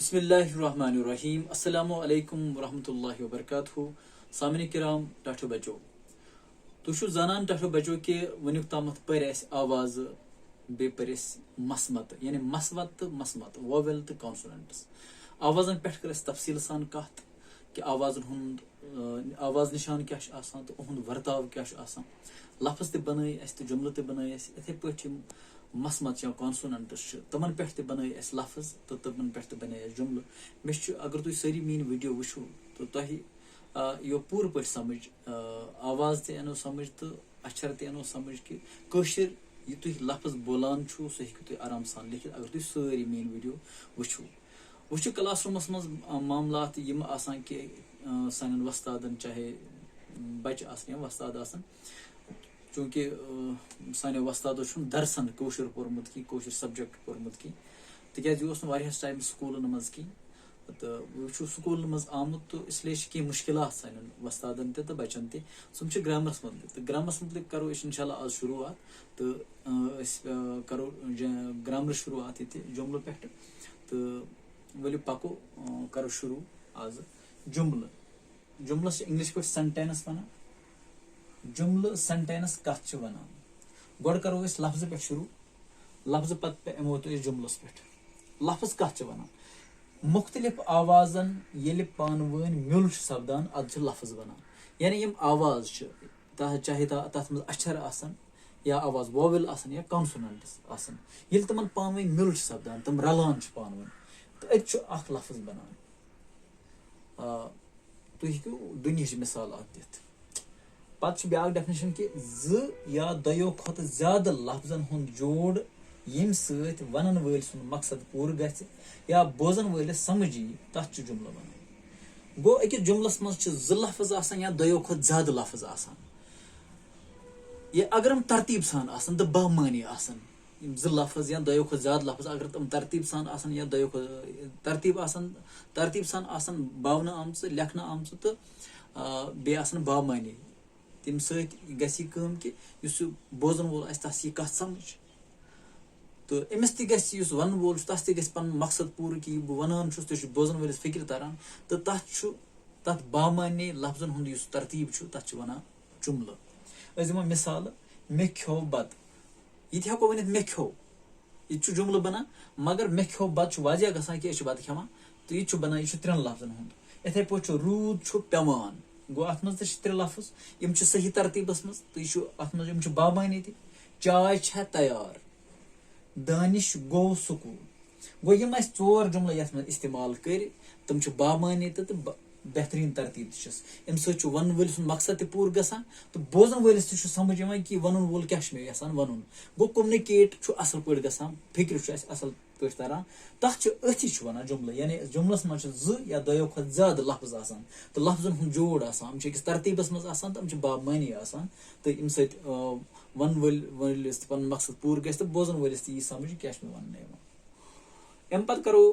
बिस्मिल्लाहिर्रहमानिर्रहीम अस्सलामु अलैकुम वरहमतुल्लाहि वबरकातुहू सामिन किराम टाठो बचो तुशु जानन टाठो बचो के वनुक तामत पर आवाज बे पर मसमत यानी मसवत तो मसमत वोवेल तो कॉन्सोनेंट्स आवाजन पे कर तफसील सान कत कि आवाजन हुंद आवाज निशान क्या आसान तो उहुंद वर्ताव क्या आसान लफ्ज ते बनाई तो जुमल ते बनाई इथे पे मसमत या कॉन्सोनेंट्स तमन पे बनाई लफ्ज तो तमन पे बनाई जुमल मे अगर तुम सारी मीन वीडियो वुचो तो तुम यो पूर पे समझ आवाज ते अनो समझ तो अक्षर ते अनो समझ कि कशिर यह तुम लफ्ज बोलान छो सह हेकु तुम आराम सान लिखित अगर तुम सारी मीन वीडियो वुचो वह क्लासरूमस मज मामलात यम आसान कि सान वस्तादन चाहे बच्चे आसन या वस्ताद आसन चूंकि सानो वस्तादो दरसन कौशर पोर्मुत की कौशर सब्जेक्ट पोर्मुत की तिकाज यह टाइम स्कूलन मज की तो वह स्कूल मज आमुत तो इसलिए कह मुश्किल सान वस्तादन तो बचन तुम ग्रामरस मुतलिक तो ग्रामरस मुतलिक करो इंशाल्लाह आज शुरुआत तो करो ग्रामर शुरुआत ये जुमल पे तो वलो पको करो शुरू आज जुमल जुमलस इंग्लिश पे सेंटेंस वन जुमल सेंटेंस कत वन गोड करो लफ्ज पे शुरू लफ्ज पे यमो तो जुमलस पे लफ्ज कत वन मुख्तलिफ आवाजन ये पान वन मिल सपदान अद लफ्ज वन यानी यम आवाज चाहे तथ मज अक्षर आसन या आवाज वोवेल आसन या कॉन्सोनेंट्स आसन ये तमन पान वन मिल सपदान तम रलान पान वन तो अख लफ्ज बनान तुम हेकू दुनिया मिसाल दित पत ब्या डेफिनेशन कि ज या दयो खत ज्यादा लफ्जन हुंद जोड़ यम सत वनन वल सुन मकसद पूर गछ या बोजन वल समझ तथ जुमल वन गो अकिस जुमलस मज ज लफ्ज आसान या दयो खत ज्यादा लफ्ज आसान ये अगर हम तरतीब सान आसान तो बहमानी आसान ज लफ्ज या दयो खत ज्यादा लफ्ज अगर तुम तरतीब सान आसान या दयो तरतीब सान आसान बावन आमच लेखना आमच तो बे आसान बहमानी तम सही कि बोजन वोल तस यह कत समझ तो अमिस तुस वन वोल तस पन मकसद पूर कि बह वनान तो बोजन वलिस फिक्र तारान तो तथ बामानी लफ्जन हुंद तरतीब तथ वन जुमल दिमो मिसाल मे खो बत ये हेको वन मे खो यह जुमल बना मगर मे खो बत वाजिया गसान कि बत खेवान तो यह बना यह त्रेन लफ्जन हुंद इथे पे रूद पेवान गो अत मज त्रे लफ्ज यम सही तरतीबस मज तो यह अत मज बामानी चाय छे तैयार दानिश गो सुकूल गो यम चोर जुमल ये इस्तेमाल कर तम बामानी तो बेहतरीन तरतीब अम सत वन वल मकसद पूर गसान तो बोजन वलिस समझ कि वन वोल क्या मे यसान वन गो कम्युनिकेट असल पे गसान फिक्र असल पे तारान तथ अथी वन जुमल यानी जुमलस मज ज या दयो खत ज्यादा लफ्ज आसान तो लफ्जन हुंद जोड़ आसान अकिस तरतीबस मज आसान तो बामानी आसान तो अम सत वन वलिस पन मकसद पूर गस तो बोजन वलिस यह समझ क्या मे वन अम पत करो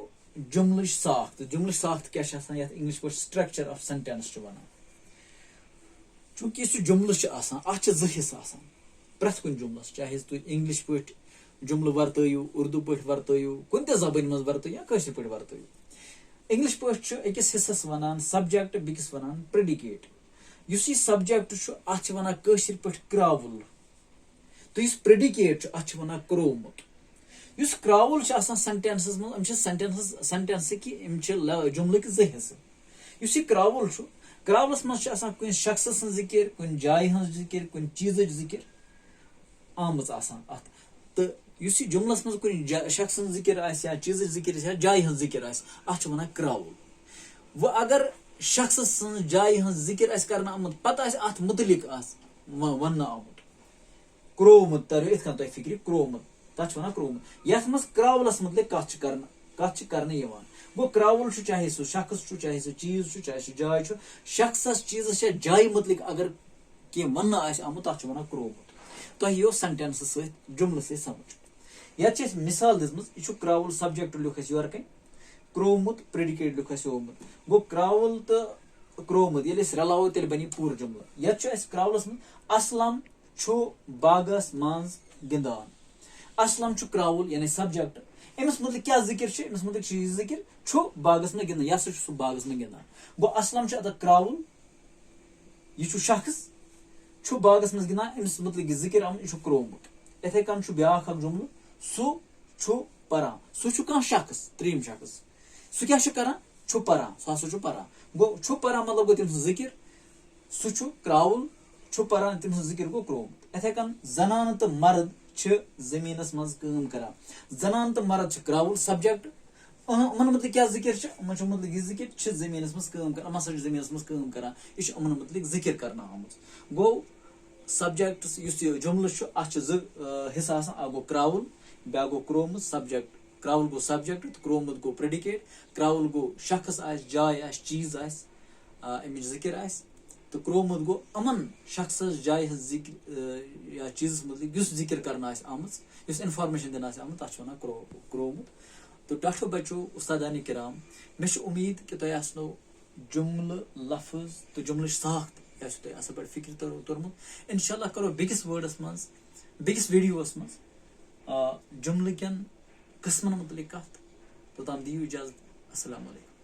जुमल साख्त क्या इंग्लिश पे स्ट्रक्चर ऑफ सेंटेंस वन चूंकि जुमल अत ज हिस्स प्रथ कुन जुमलस चाहे तुम इंग्लिश पे जुमल वर्तयू उर्दू पे वर्तयू कुन जबान मज वर्तयू या कशर पे वर्तयू इंग्लिश पे अकिस हिस्सस वन सब्जेक्ट बिकिस वन प्रेडिकेट यह सब्जेक्ट अत वन कशर पे क्रावुल तो प्रेडिकेट अत वन क्रोमुत युस क्रावुल सेंटेंसस मज सेंटेंस कि जुमल ज हिस्स युस क्रावुल क्रावलस मज कुन शख्स सं जिक्र कुन जाय हज जिक्र कुन चीज जिक्र आमज अत तो युस जुमलस मज कुन शख्स सं जिक्र या चीज जिक्र या जाय हज जिक्र अत वन क्रावुल वो अगर शख्स सं जाय हज जिक्र कर आमुत पत अत मुतलिक वन आमुत क्रोमुत तर इत तुम फिक्र क्रोमुत तथ वन क्रोमुत यथ मज क्रावलस मुतलिक कत कर गो क्रावुल चाहे सह शख्स चाहे सह चीज चाहे सह जाय शख्स चीज जाय मुतलिक अगर कह वन आमुत तथ वन क्रोमुत तुम यो सेंटेंस सत जुमल सत समझ ये मिसाल दिम यह क्रावुल सब्जेक्ट लिख योर कन क्रोमुत प्रेडिकेट लिख होमुत गो क्रावुल तो क्रोमुत ये रलावो तेल बनी पूर जुमल ये क्रावलस मज असलम बागस मज गिंदान असलम क्रावुल यानी सब्जेक्ट अमिस मतलब क्या जिक्र अमिस मतलब जिक्र छु बागस में गिंदन, यह सु बागस में गिंदन गो असलम अत क्राउल यह शख्स छु बागस में गिंदन अमिस मतलब जिक्र आम यह क्रोमुत। इथे कन ब्या जुमल सु छु परान, सु कह शख्स त्रीम शख्स सु क्या करान छु परान, सह छु परान गो छु परान मतलब गो तम जिक्र सु छु क्राउल छु परान तम जिक्र गो क्रोमुत। इथे कन जनान तो मर्द जमीनस मज काम करान, जनान तो मर्द क्राउल सब्जेक्ट उमन मतलब क्या जिक्र मतलब यह जिक्र जमीनस मज काम कर हसा जमीनस मज काम करान यह उमन मतलब जिक्र करना आमुत। गो सब्जेक्ट जुमल अत हिस्सा गो क्राउल ब्या गो क्रोमुत सब्जेक्ट, क्राउल गो सब्जेक्ट तो क्रोमुत गो प्रेडिकेट, क्राउल गो शख्स जाय चीज अमिच जिक्र तो क्रोमुत गो अमन शख्स जाय जिक्र या चीज मतलब जिक्र करना आमुत इनफॉर्मेशन दिन आमुत तथ वन क्रोमुत। तो टाठो बच्चो उस्तादान किराम मे उम्मीद कि तुम आसनो जुमल लफ्ज तो जुमल साख्त तुम असल पे फिक्र तोरमुत। इंशाल्लाह करो बेकिस वर्डस मज बेकिस वीडियोस मज जुमल कन किस्मन मुतलिक कथ। तो तम दियो इजाजत। अस्सलाम वालेकुम।